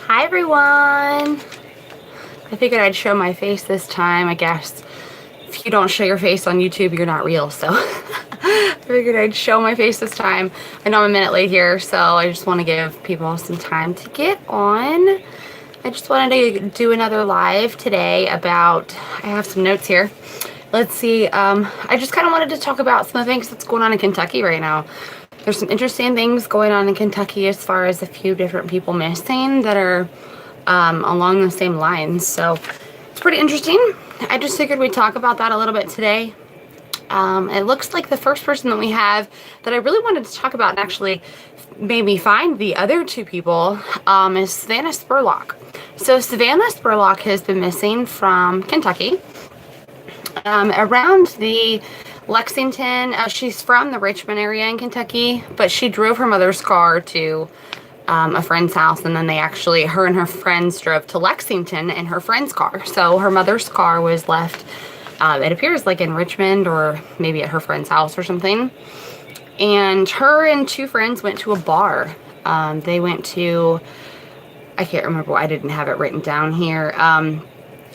Hi everyone! I figured I'd show my face this time. I guess if you don't show your face on YouTube, you're not real, so I figured I'd show my face this time. I know I'm a minute late here, so I just want to give people some time to get on. I just wanted to do another live today about, I have some notes here. Let's see, I just kind of wanted to talk about some of the things that's going on in Kentucky right now. There's some interesting things going on in Kentucky as far as a few different people missing that are along the same lines. So it's pretty interesting. I just figured we'd talk about that a little bit today. It looks like the first person that we have that I really wanted to talk about and actually made me find the other two people is Savannah Spurlock. So Savannah Spurlock has been missing from Kentucky. Around the Lexington, she's from the Richmond area in Kentucky, but she drove her mother's car to a friend's house, and then her and her friends drove to Lexington in her friend's car. So her mother's car was left, it appears like in Richmond or maybe at her friend's house or something. And her and two friends went to a bar. They went to, I can't remember, I didn't have it written down here.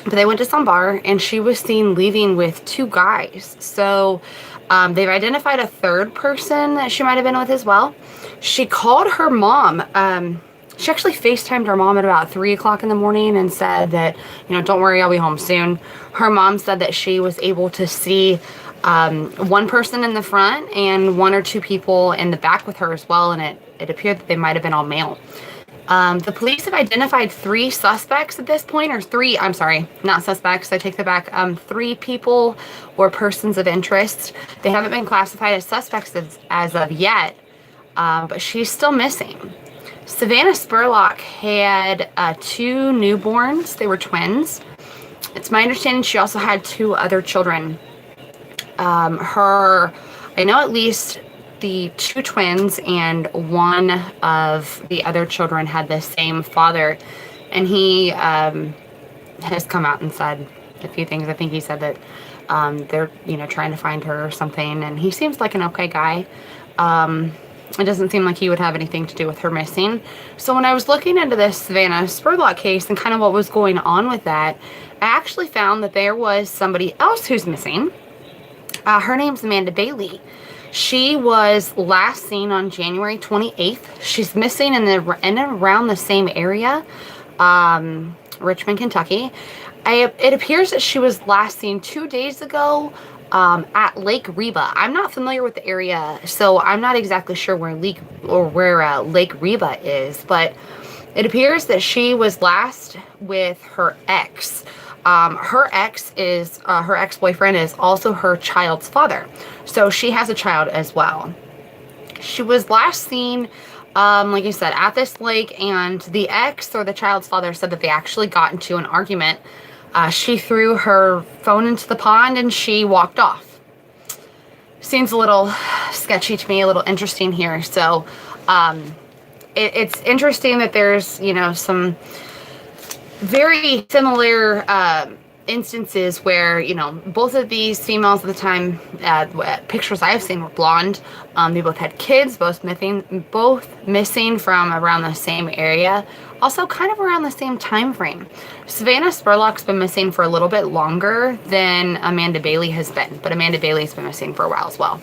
But they went to some bar, and she was seen leaving with two guys. So they've identified a third person that she might have been with as well. She called her mom. She actually FaceTimed her mom at about 3 o'clock in the morning and said that, don't worry, I'll be home soon. Her mom said that she was able to see one person in the front and one or two people in the back with her as well, and it appeared that they might have been all male. The police have identified three suspects at this point, not suspects, I take that back, three people or persons of interest. They haven't been classified as suspects as of yet, but she's still missing. Savannah Spurlock had two newborns. They were twins. It's my understanding she also had two other children. I know at least the two twins and one of the other children had the same father, and he has come out and said a few things. I think he said that they're trying to find her or something, and he seems like an okay guy. It doesn't seem like he would have anything to do with her missing. So when I was looking into this Savannah Spurlock case and kind of what was going on with that, I actually found that there was somebody else who's missing. Her name's Amanda Bailey. She was last seen on January 28th. She's missing in and around the same area, Richmond, Kentucky. It appears that she was last seen 2 days ago at Lake Reba. I'm not familiar with the area, so I'm not exactly sure where Lake Reba is, but it appears that she was last with her ex. Her ex-boyfriend is also her child's father. So she has a child as well. She was last seen, like I said, at this lake, and the ex or the child's father said that they actually got into an argument. She threw her phone into the pond and she walked off. Seems a little sketchy to me, a little interesting here. So, it's interesting that there's, some very similar instances where both of these females at the time, pictures I have seen, were blonde. They both had kids, both missing from around the same area, also kind of around the same time frame. Savannah Spurlock's been missing for a little bit longer than Amanda Bailey has been, but Amanda Bailey's been missing for a while as well.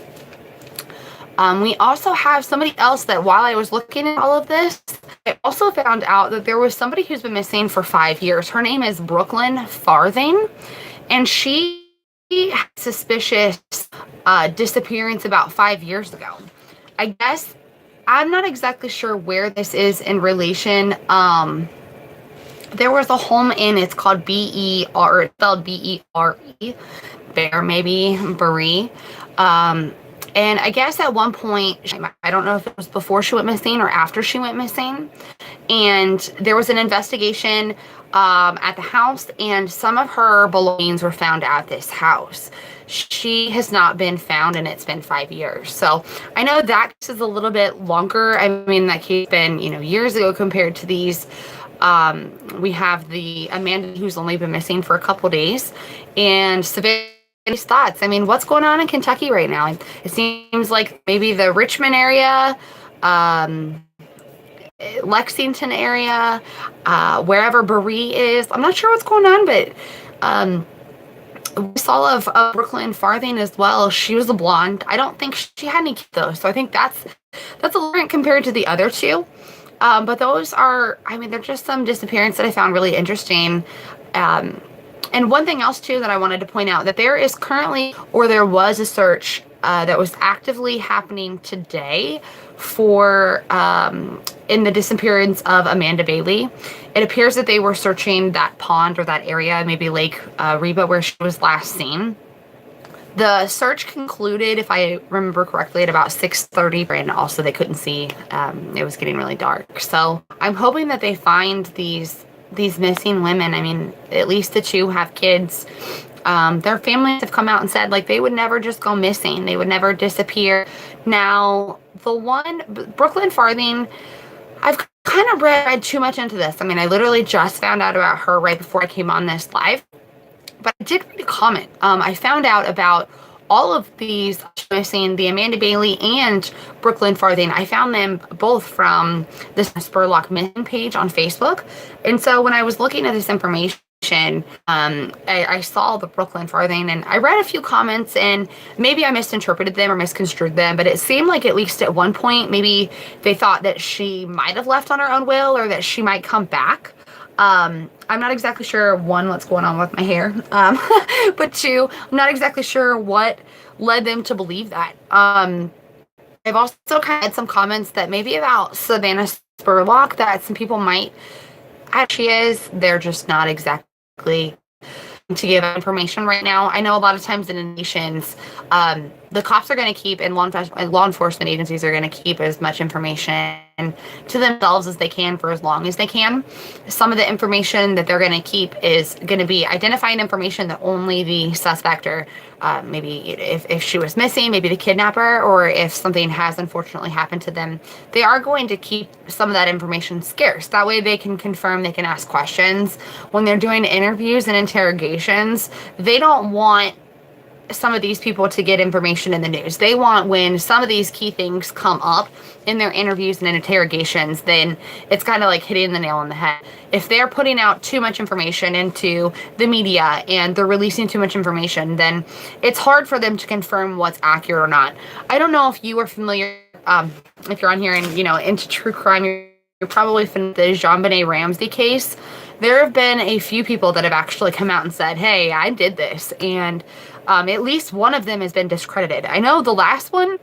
We also have somebody else that, while I was looking at all of this, I also found out that there was somebody who's been missing for 5 years. Her name is Brookelyn Farthing, and she had suspicious disappearance about 5 years ago. I guess I'm not exactly sure where this is in relation. There was a home it's called B-E-R, spelled B-E-R-E, Bear, maybe, Baree. And I guess at one point, I don't know if it was before she went missing or after she went missing, and there was an investigation at the house, and some of her belongings were found at this house. She has not been found, and it's been 5 years. So I know that case is a little bit longer. I mean, that case been, years ago compared to these. We have the Amanda who's only been missing for a couple days, and Savannah. Any thoughts? I mean, what's going on in Kentucky right now? It seems like maybe the Richmond area Lexington area, wherever Bree is. I'm not sure what's going on, but we saw of Brookelyn Farthing as well. She was a blonde. I don't think she had any kids though, so I think that's a little different compared to the other two. But those are, I mean, they're just some disappearance that I found really interesting. And one thing else too that I wanted to point out, that there is currently, or there was a search that was actively happening today for in the disappearance of Amanda Bailey. It appears that they were searching that pond or that area, maybe Lake Reba, where she was last seen. The search concluded, if I remember correctly, at about 6:30, and also they couldn't see. It was getting really dark. So I'm hoping that they find these missing women. I mean, at least the two have kids. Their families have come out and said, like, they would never just go missing. They would never disappear. Now, the one, Brookelyn Farthing, I've kind of read too much into this. I mean, I literally just found out about her right before I came on this live. But I did read a comment. I found out about all of these missing, the Amanda Bailey and Brookelyn Farthing. I found them both from the Spurlock missing page on Facebook. And so when I was looking at this information, I saw the Brookelyn Farthing, and I read a few comments, and maybe I misinterpreted them or misconstrued them, but it seemed like at least at one point maybe they thought that she might have left on her own will, or that she might come back. I'm not exactly sure, one, what's going on with my hair, but two, I'm not exactly sure what led them to believe that. I've also kind of had some comments that maybe about Savannah Spurlock, that some people might, as she is, they're just not exactly to give information right now. I know a lot of times in the nations, the cops are going to keep, and law enforcement agencies are going to keep as much information to themselves as they can for as long as they can. Some of the information that they're going to keep is going to be identifying information that only the suspect, or maybe if she was missing, maybe the kidnapper, or if something has unfortunately happened to them, they are going to keep some of that information scarce. That way they can confirm, they can ask questions. When they're doing interviews and interrogations, they don't want some of these people to get information in the news. They want, when some of these key things come up in their interviews and in interrogations, then it's kind of like hitting the nail on the head. If they're putting out too much information into the media and they're releasing too much information, then it's hard for them to confirm what's accurate or not. I don't know if you are familiar, if you're on here and, you know, into true crime, you're probably familiar with the JonBenet Ramsey case. There have been a few people that have actually come out and said, hey, I did this. And at least one of them has been discredited. I know the last one,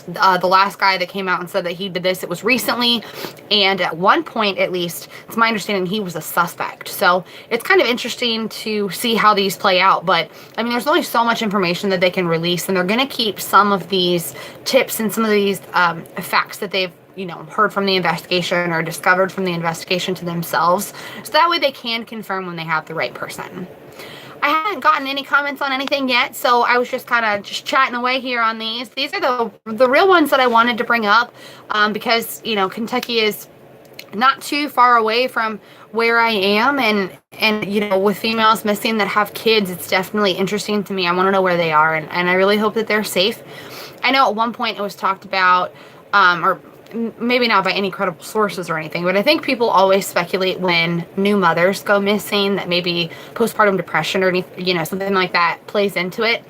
the last guy that came out and said that he did this, it was recently. And at one point, at least, it's my understanding, he was a suspect. So it's kind of interesting to see how these play out. But, I mean, there's only so much information that they can release. And they're going to keep some of these tips and some of these facts that they've, you know, heard from the investigation or discovered from the investigation to themselves. So that way they can confirm when they have the right person. I haven't gotten any comments on anything yet, so I was just kind of just chatting away here on these. These are the real ones that I wanted to bring up because, you know, Kentucky is not too far away from where I am, and you know, with females missing that have kids, it's definitely interesting to me. I want to know where they are, and I really hope that they're safe. I know at one point it was talked about, or maybe not by any credible sources or anything, but I think people always speculate when new mothers go missing that maybe postpartum depression or anything, you know, something like that plays into it.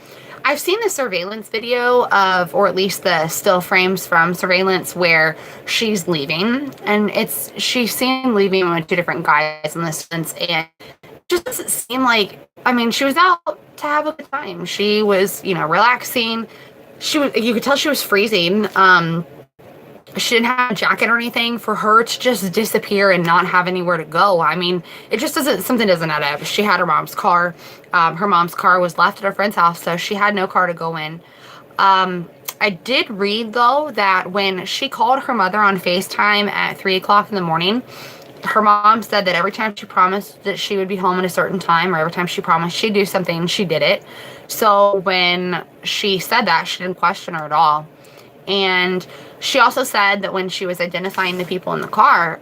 I've seen the surveillance video of, or at least the still frames from surveillance where she's leaving, and she's seen leaving with two different guys in this sense, and it just doesn't seem like, I mean, she was out to have a good time. She was, you know, relaxing. You could tell she was freezing. She didn't have a jacket or anything. For her to just disappear and not have anywhere to go, I mean, it just something doesn't add up. She had her mom's car. Her mom's car was left at her friend's house, so she had no car to go in. I did read, though, that when she called her mother on FaceTime at 3 o'clock in the morning, her mom said that every time she promised that she would be home at a certain time, or every time she promised she'd do something, she did it. So when she said that, she didn't question her at all. And she also said that when she was identifying the people in the car,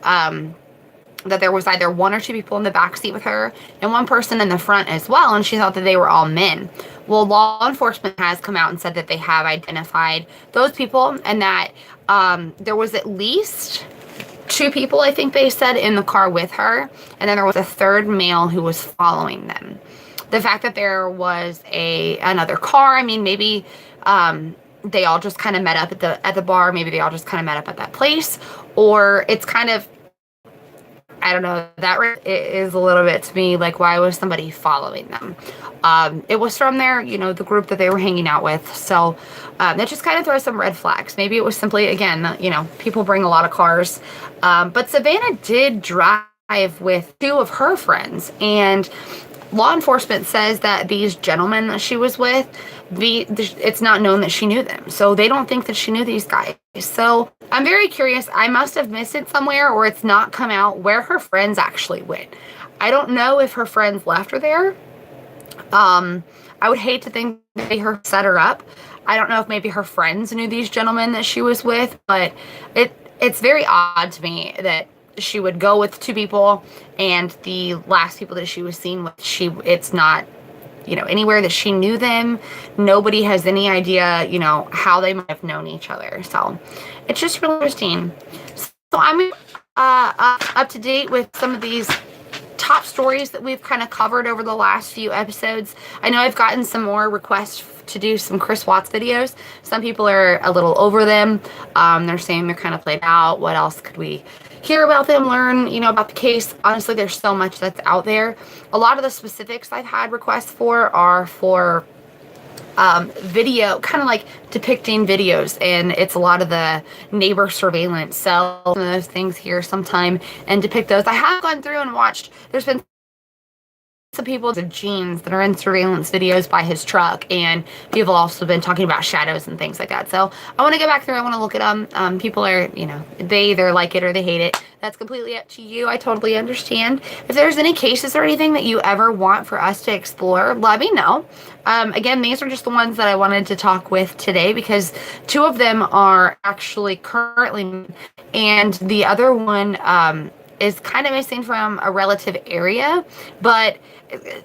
that there was either one or two people in the back seat with her and one person in the front as well, and she thought that they were all men. Well, law enforcement has come out and said that they have identified those people, and that there was at least, 2 people, I think they said, in the car with her, and then there was a 3rd male who was following them. The fact that there was another car, I mean, maybe they all just kind of met up at the bar, maybe they all just kind of met up at that place, or it's kind of, I don't know, that is a little bit to me like, why was somebody following them? It was from their, the group that they were hanging out with. So that just kind of throws some red flags. Maybe it was simply, again, people bring a lot of cars. But Savannah did drive with 2 of her friends, and law enforcement says that these gentlemen that she was with, it's not known that she knew them. So they don't think that she knew these guys. So I'm very curious. I must have missed it somewhere, or it's not come out where her friends actually went. I don't know if her friends left her there. I would hate to think they set her up. I don't know if maybe her friends knew these gentlemen that she was with, but it's very odd to me that she would go with 2 people, and the last people that she was seen with, it's not, anywhere that she knew them. Nobody has any idea, how they might have known each other. So it's just really interesting. So I'm up to date with some of these top stories that we've kind of covered over the last few episodes. I know I've gotten some more requests to do some Chris Watts videos. Some people are a little over them. They're saying they're kind of played out. What else could we hear about them, learn, about the case? Honestly, there's so much that's out there. A lot of the specifics I've had requests for are for video, kind of like depicting videos, and it's a lot of the neighbor surveillance. So some of those things here sometime and depict those. I have gone through and watched, there's been some people with jeans that are in surveillance videos by his truck, and people also been talking about shadows and things like that. So I want to go back through, I want to look at them. People are, they either like it or they hate it. That's completely up to you. I totally understand. If there's any cases or anything that you ever want for us to explore, let me know. Again, these are just the ones that I wanted to talk with today, because 2 of them are actually currently, and the other one is kind of missing from a relative area, but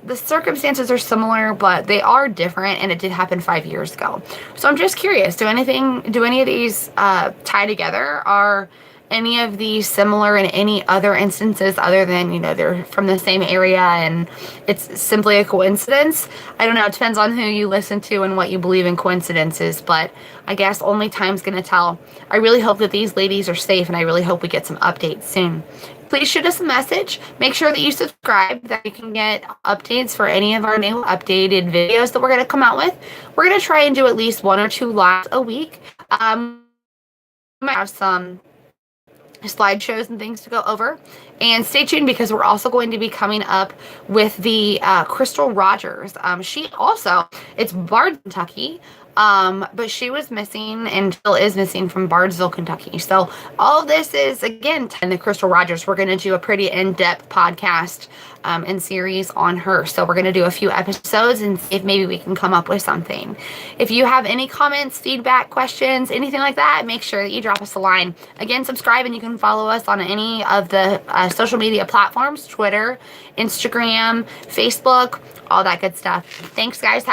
the circumstances are similar, but they are different, and it did happen 5 years ago. So I'm just curious, do any of these tie together? Are any of these similar in any other instances other than, they're from the same area and it's simply a coincidence? I don't know. It depends on who you listen to and what you believe in coincidences, but I guess only time's going to tell. I really hope that these ladies are safe, and I really hope we get some updates soon. Please shoot us a message. Make sure that you subscribe, that you can get updates for any of our new updated videos that we're going to come out with. We're going to try and do at least 1 or 2 lives a week. We might have some slideshows and things to go over, and stay tuned, because we're also going to be coming up with the Crystal Rogers. She also, it's Bard, Kentucky, but she was missing and still is missing from Bardesville, Kentucky. So all of this is, again, the Crystal Rogers. We're going to do a pretty in-depth podcast and series on her. So we're going to do a few episodes and see if maybe we can come up with something. If you have any comments, feedback, questions, anything like that, make sure that you drop us a line. Again, subscribe, and you can follow us on any of the social media platforms: Twitter, Instagram, Facebook, all that good stuff. Thanks, guys.